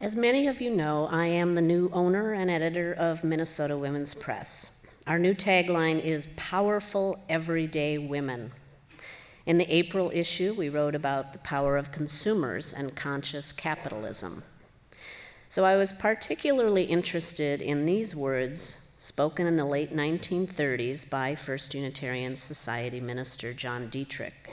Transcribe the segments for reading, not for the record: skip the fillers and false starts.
As many of you know, I am the new owner and editor of Minnesota Women's Press. Our new tagline is Powerful Everyday Women. In the April issue, we wrote about the power of consumers and conscious capitalism. So I was particularly interested in these words spoken in the late 1930s by First Unitarian Society minister John Dietrich.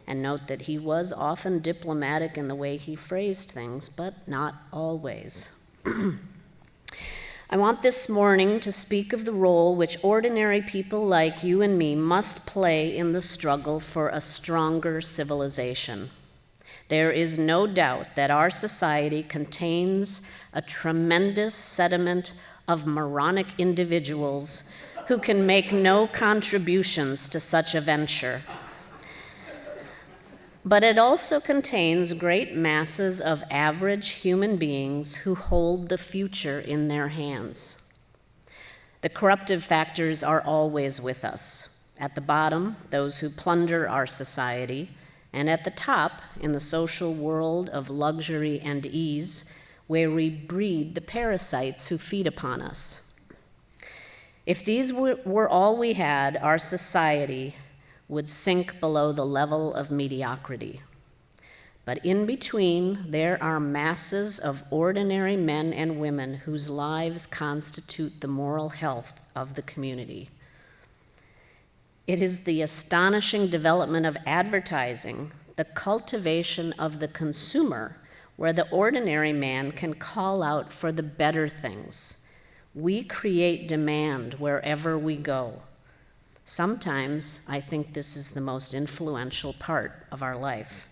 And note that he was often diplomatic in the way he phrased things, but not always. I want this morning to speak of the role which ordinary people like you and me must play in the struggle for a stronger civilization. There is no doubt that our society contains a tremendous sediment of moronic individuals who can make no contributions to such a venture. But it also contains great masses of average human beings who hold the future in their hands. The corruptive factors are always with us. At the bottom, those who plunder our society, and at the top, in the social world of luxury and ease, where we breed the parasites who feed upon us. If these were all we had, our society would sink below the level of mediocrity. But in between, there are masses of ordinary men and women whose lives constitute the moral health of the community. It is the astonishing development of advertising, the cultivation of the consumer, where the ordinary man can call out for the better things. We create demand wherever we go. Sometimes I think this is the most influential part of our life.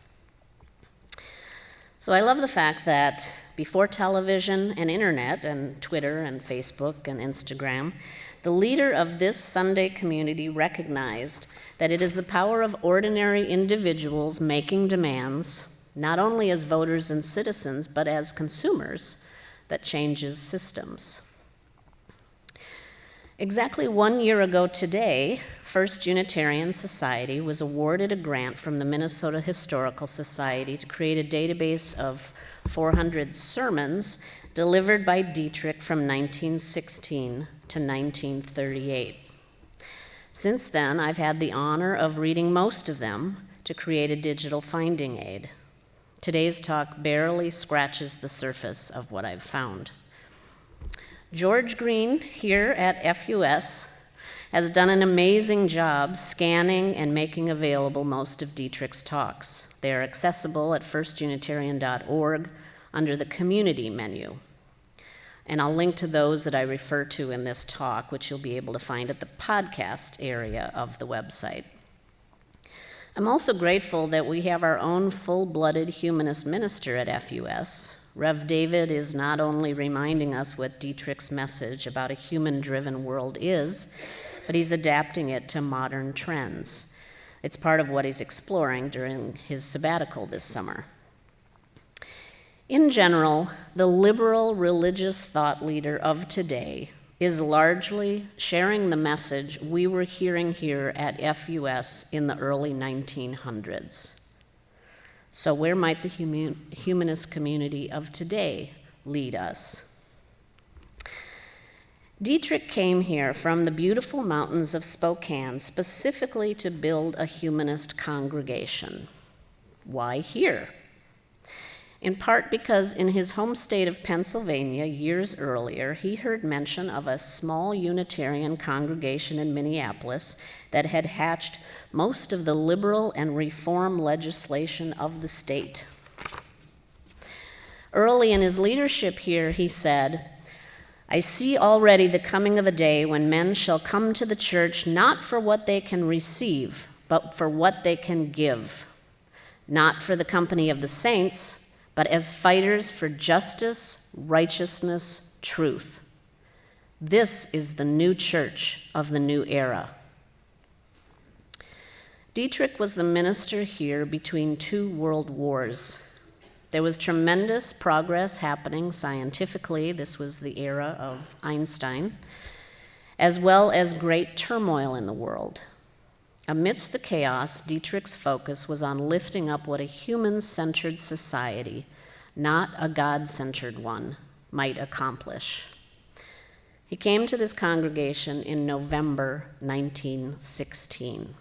So I love the fact that before television and internet and Twitter and Facebook and Instagram, the leader of this Sunday community recognized that it is the power of ordinary individuals making demands, not only as voters and citizens, but as consumers, that changes systems. Exactly 1 year ago today, First Unitarian Society was awarded a grant from the Minnesota Historical Society to create a database of 400 sermons delivered by Dietrich from 1916 to 1938. Since then, I've had the honor of reading most of them to create a digital finding aid. Today's talk barely scratches the surface of what I've found. George Green here at FUS has done an amazing job scanning and making available most of Dietrich's talks. They are accessible at firstunitarian.org under the community menu. And I'll link to those that I refer to in this talk, which you'll be able to find at the podcast area of the website. I'm also grateful that we have our own full-blooded humanist minister at FUS. Rev. David is not only reminding us what Dietrich's message about a human-driven world is, but he's adapting it to modern trends. It's part of what he's exploring during his sabbatical this summer. In general, the liberal religious thought leader of today is largely sharing the message we were hearing here at FUS in the early 1900s. So where might the humanist community of today lead us? Dietrich came here from the beautiful mountains of Spokane specifically to build a humanist congregation. Why here? In part because in his home state of Pennsylvania years earlier, he heard mention of a small Unitarian congregation in Minneapolis that had hatched most of the liberal and reform legislation of the state. Early in his leadership here, he said, "I see already the coming of a day when men shall come to the church not for what they can receive, but for what they can give, not for the company of the saints, but as fighters for justice, righteousness, truth. This is the new church of the new era." Dietrich was the minister here between two world wars. There was tremendous progress happening scientifically. This was the era of Einstein, as well as great turmoil in the world. Amidst the chaos, Dietrich's focus was on lifting up what a human-centered society, not a God-centered one, might accomplish. He came to this congregation in November 1916.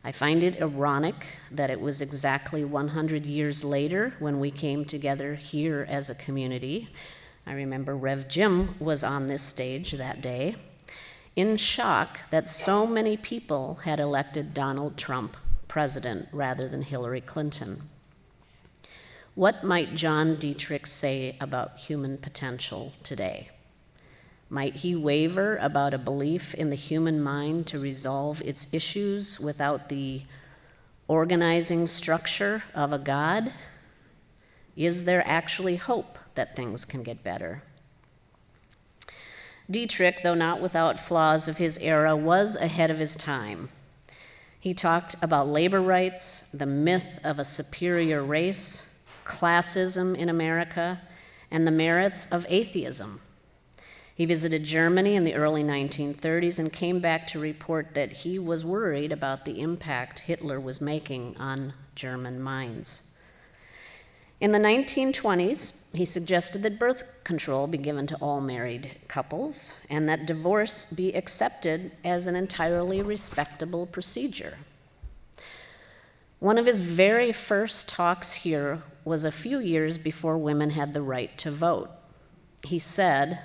I find it ironic that it was exactly 100 years later when we came together here as a community. I remember Rev. Jim was on this stage that day, in shock that so many people had elected Donald Trump president rather than Hillary Clinton. What might John Dietrich say about human potential today? Might he waver about a belief in the human mind to resolve its issues without the organizing structure of a God? Is there actually hope that things can get better? Dietrich, though not without flaws of his era, was ahead of his time. He talked about labor rights, the myth of a superior race, classism in America, and the merits of atheism. He visited Germany in the early 1930s and came back to report that he was worried about the impact Hitler was making on German minds. In the 1920s, he suggested that birth control be given to all married couples and that divorce be accepted as an entirely respectable procedure. One of his very first talks here was a few years before women had the right to vote. He said,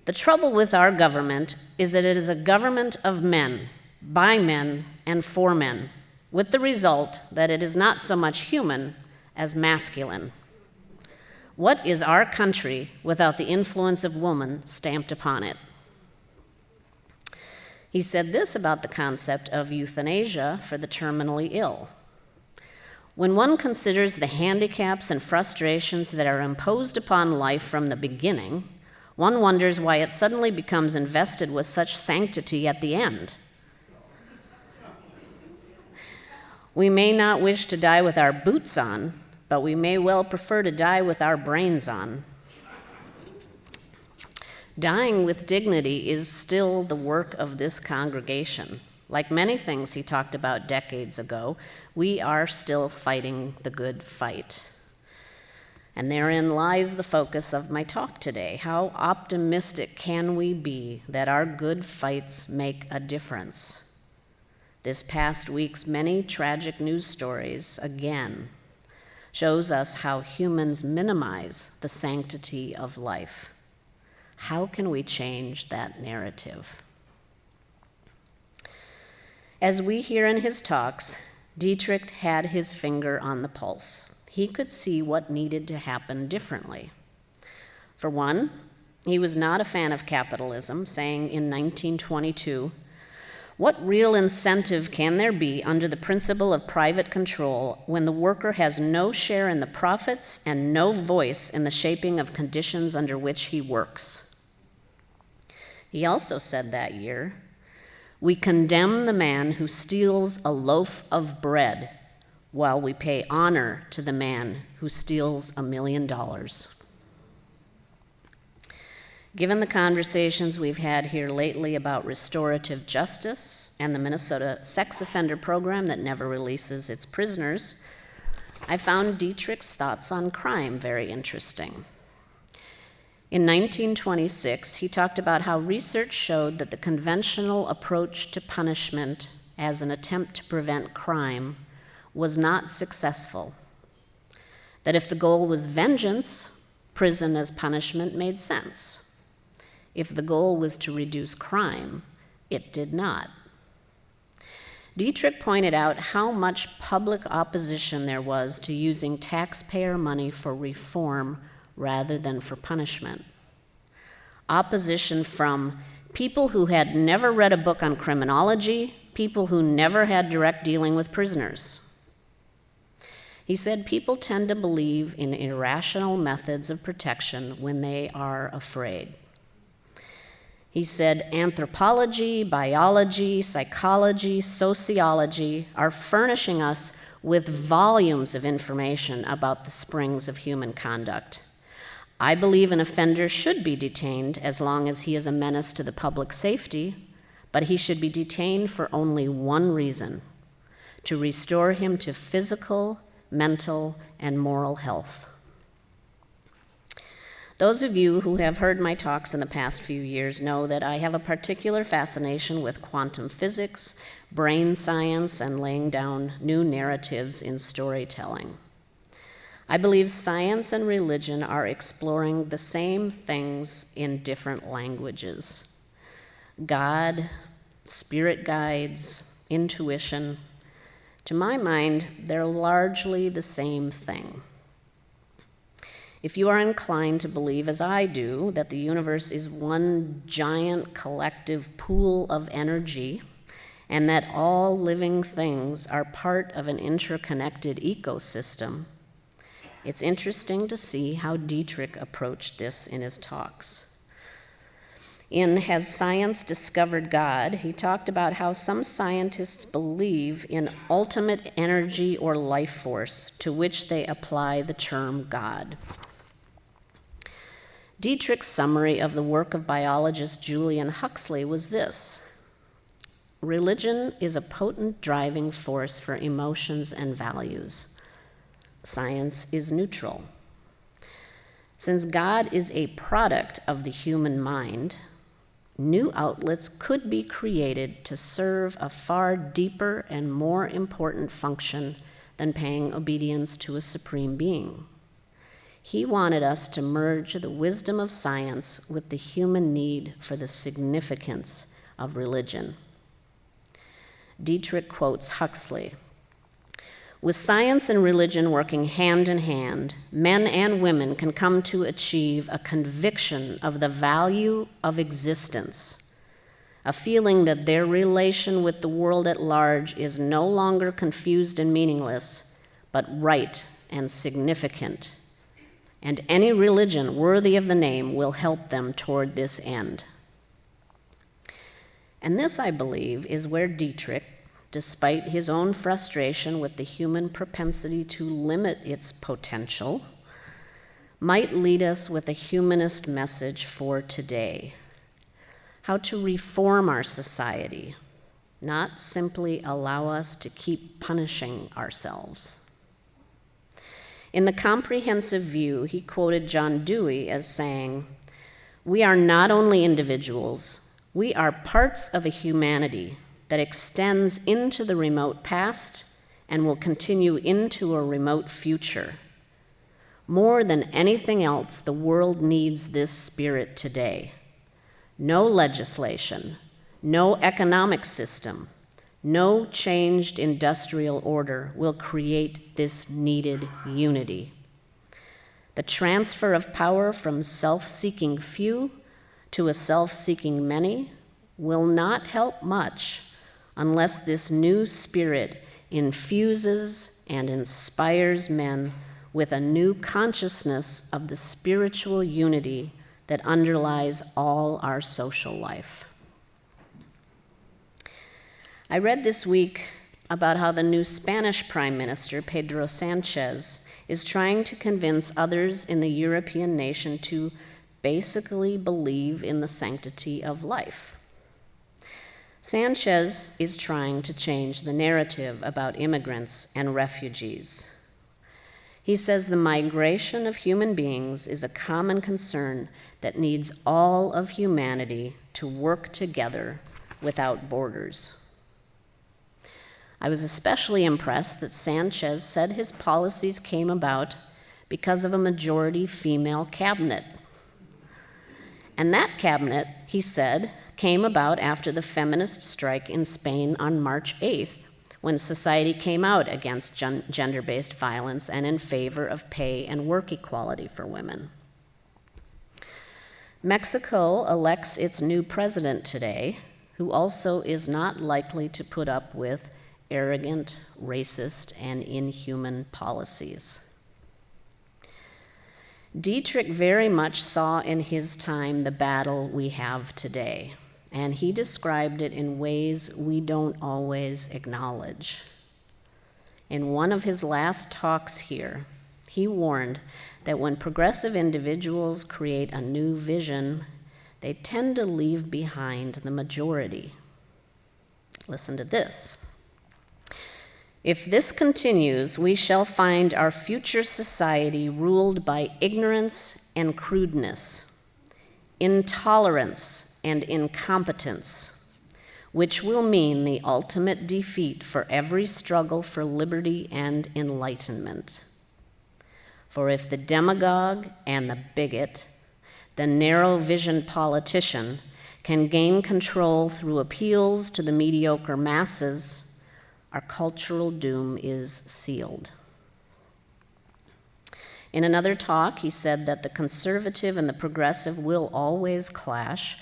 "The trouble with our government is that it is a government of men, by men, and for men, with the result that it is not so much human as masculine. What is our country without the influence of woman stamped upon it?" He said this about the concept of euthanasia for the terminally ill. "When one considers the handicaps and frustrations that are imposed upon life from the beginning, one wonders why it suddenly becomes invested with such sanctity at the end. We may not wish to die with our boots on, but we may well prefer to die with our brains on." Dying with dignity is still the work of this congregation. Like many things he talked about decades ago, we are still fighting the good fight. And therein lies the focus of my talk today. How optimistic can we be that our good fights make a difference? This past week's many tragic news stories, again, shows us how humans minimize the sanctity of life. How can we change that narrative? As we hear in his talks, Dietrich had his finger on the pulse. He could see what needed to happen differently. For one, he was not a fan of capitalism, saying in 1922, "What real incentive can there be under the principle of private control when the worker has no share in the profits and no voice in the shaping of conditions under which he works?" He also said that year, "We condemn the man who steals a loaf of bread while we pay honor to the man who steals $1 million. Given the conversations we've had here lately about restorative justice and the Minnesota sex offender program that never releases its prisoners, I found Dietrich's thoughts on crime very interesting. In 1926, he talked about how research showed that the conventional approach to punishment as an attempt to prevent crime was not successful. That if the goal was vengeance, prison as punishment made sense. If the goal was to reduce crime, it did not. Dietrich pointed out how much public opposition there was to using taxpayer money for reform rather than for punishment. Opposition from people who had never read a book on criminology, people who never had direct dealing with prisoners. He said people tend to believe in irrational methods of protection when they are afraid. He said anthropology, biology, psychology, sociology are furnishing us with volumes of information about the springs of human conduct. I believe an offender should be detained as long as he is a menace to the public safety, but he should be detained for only one reason: to restore him to physical, mental, and moral health. Those of you who have heard my talks in the past few years know that I have a particular fascination with quantum physics, brain science, and laying down new narratives in storytelling. I believe science and religion are exploring the same things in different languages. God, spirit guides, intuition. To my mind, they're largely the same thing. If you are inclined to believe, as I do, that the universe is one giant collective pool of energy, and that all living things are part of an interconnected ecosystem, it's interesting to see how Dietrich approached this in his talks. In Has Science Discovered God?, he talked about how some scientists believe in ultimate energy or life force to which they apply the term God. Dietrich's summary of the work of biologist Julian Huxley was this: religion is a potent driving force for emotions and values. Science is neutral. Since God is a product of the human mind, new outlets could be created to serve a far deeper and more important function than paying obedience to a supreme being. He wanted us to merge the wisdom of science with the human need for the significance of religion. Dietrich quotes Huxley: "With science and religion working hand in hand, men and women can come to achieve a conviction of the value of existence, a feeling that their relation with the world at large is no longer confused and meaningless, but right and significant. And any religion worthy of the name will help them toward this end." And this, I believe, is where Dietrich, despite his own frustration with the human propensity to limit its potential, might lead us with a humanist message for today: how to reform our society, not simply allow us to keep punishing ourselves. In The Comprehensive View, he quoted John Dewey as saying, "We are not only individuals, we are parts of a humanity that extends into the remote past and will continue into a remote future. More than anything else, the world needs this spirit today. No legislation, no economic system, no changed industrial order will create this needed unity. The transfer of power from self-seeking few to a self-seeking many will not help much unless this new spirit infuses and inspires men with a new consciousness of the spiritual unity that underlies all our social life." I read this week about how the new Spanish Prime Minister, Pedro Sanchez, is trying to convince others in the European nation to basically believe in the sanctity of life. Sanchez is trying to change the narrative about immigrants and refugees. He says the migration of human beings is a common concern that needs all of humanity to work together without borders. I was especially impressed that Sanchez said his policies came about because of a majority female cabinet. And that cabinet, he said, came about after the feminist strike in Spain on March 8th, when society came out against gender-based violence and in favor of pay and work equality for women. Mexico elects its new president today, who also is not likely to put up with arrogant, racist, and inhuman policies. Dietrich very much saw in his time the battle we have today, and he described it in ways we don't always acknowledge. In one of his last talks here, he warned that when progressive individuals create a new vision, they tend to leave behind the majority. Listen to this. "If this continues, we shall find our future society ruled by ignorance and crudeness, intolerance and incompetence, which will mean the ultimate defeat for every struggle for liberty and enlightenment. For if the demagogue and the bigot, the narrow-visioned politician, can gain control through appeals to the mediocre masses, our cultural doom is sealed. In another talk, he said that the conservative and the progressive will always clash,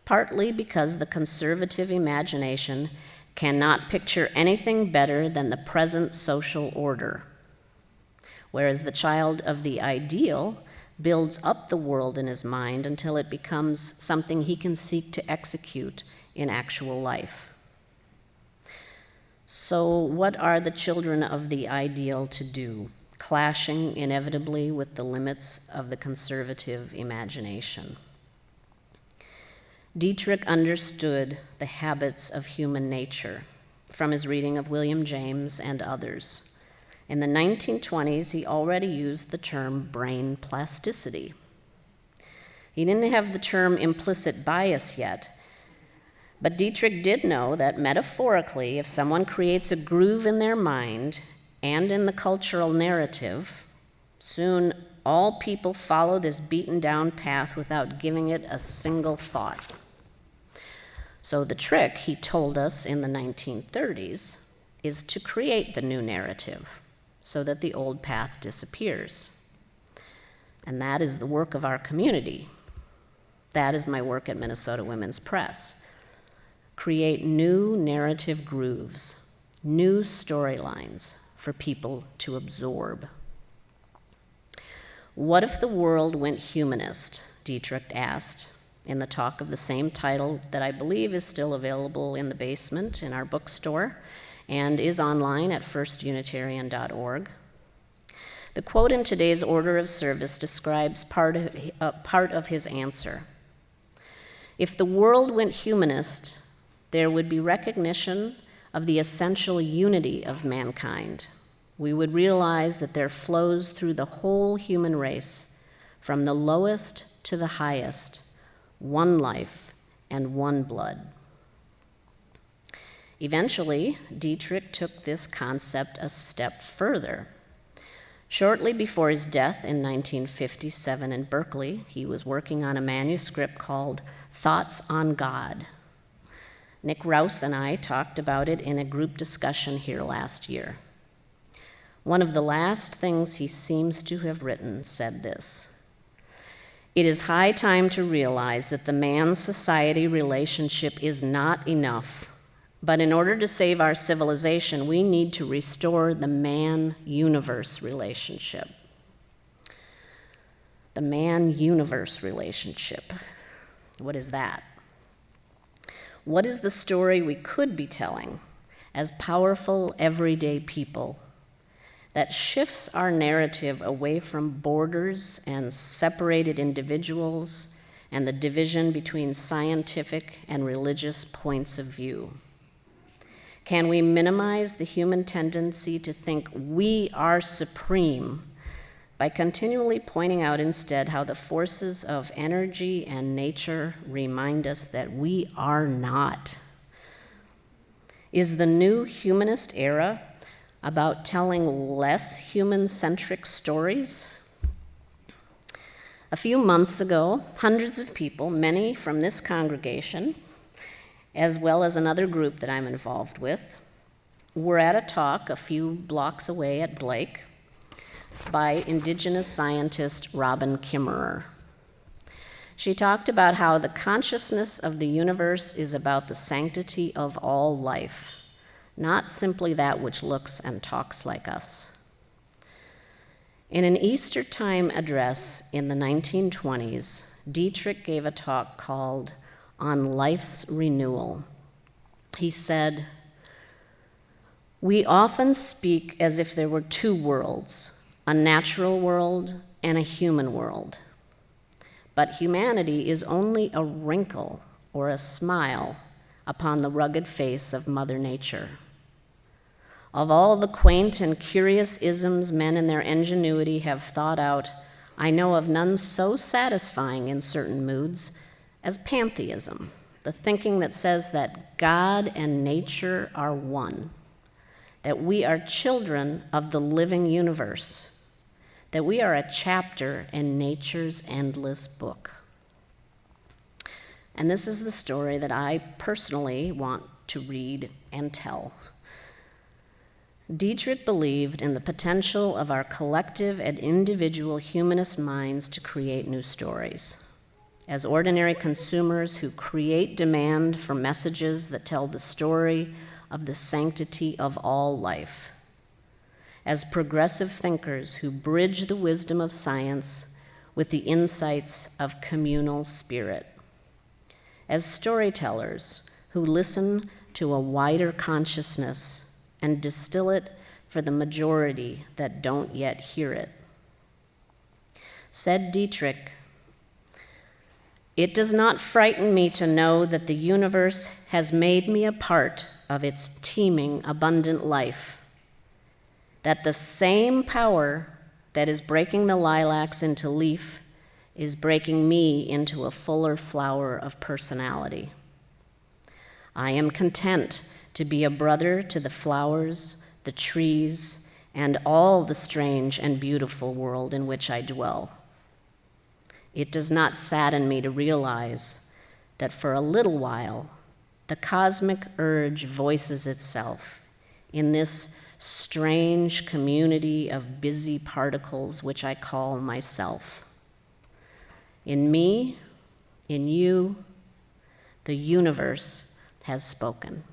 partly because the conservative imagination cannot picture anything better than the present social order, whereas the child of the ideal builds up the world in his mind until it becomes something he can seek to execute in actual life. So what are the children of the ideal to do, clashing inevitably with the limits of the conservative imagination? Dietrich understood the habits of human nature from his reading of William James and others. In the 1920s, he already used the term brain plasticity. He didn't have the term implicit bias yet, but Dietrich did know that metaphorically, if someone creates a groove in their mind and in the cultural narrative, soon all people follow this beaten down path without giving it a single thought. So the trick, he told us in the 1930s, is to create the new narrative so that the old path disappears. And that is the work of our community. That is my work at Minnesota Women's Press. Create new narrative grooves, new storylines for people to absorb. What if the world went humanist? Dietrich asked in the talk of the same title that I believe is still available in the basement in our bookstore and is online at firstunitarian.org. The quote in today's order of service describes part of his answer. If the world went humanist, there would be recognition of the essential unity of mankind. We would realize that there flows through the whole human race, from the lowest to the highest, one life and one blood. Eventually, Dietrich took this concept a step further. Shortly before his death in 1957 in Berkeley, he was working on a manuscript called Thoughts on God. Nick Rouse and I talked about it in a group discussion here last year. One of the last things he seems to have written said this: "It is high time to realize that the man-society relationship is not enough, but in order to save our civilization, we need to restore the man-universe relationship." The man-universe relationship. What is that? What is the story we could be telling as powerful, everyday people that shifts our narrative away from borders and separated individuals and the division between scientific and religious points of view? Can we minimize the human tendency to think we are supreme by continually pointing out instead how the forces of energy and nature remind us that we are not? Is the new humanist era about telling less human-centric stories? A few months ago, hundreds of people, many from this congregation, as well as another group that I'm involved with, were at a talk a few blocks away at Blake by Indigenous scientist Robin Kimmerer. She talked about how the consciousness of the universe is about the sanctity of all life, not simply that which looks and talks like us. In an Easter time address in the 1920s, Dietrich gave a talk called On Life's Renewal. He said, "We often speak as if there were two worlds, a natural world and a human world. But humanity is only a wrinkle or a smile upon the rugged face of Mother Nature. Of all the quaint and curious isms men in their ingenuity have thought out, I know of none so satisfying in certain moods as pantheism, the thinking that says that God and nature are one, that we are children of the living universe, that we are a chapter in nature's endless book. And this is the story that I personally want to read and tell. Dietrich believed in the potential of our collective and individual humanist minds to create new stories. As ordinary consumers who create demand for messages that tell the story of the sanctity of all life. As progressive thinkers who bridge the wisdom of science with the insights of communal spirit. As storytellers who listen to a wider consciousness and distill it for the majority that don't yet hear it. Said Dietrich, "It does not frighten me to know that the universe has made me a part of its teeming, abundant life, that the same power that is breaking the lilacs into leaf is breaking me into a fuller flower of personality. I am content to be a brother to the flowers, the trees, and all the strange and beautiful world in which I dwell. It does not sadden me to realize that for a little while, the cosmic urge voices itself in this strange community of busy particles which I call myself. In me, in you, the universe has spoken."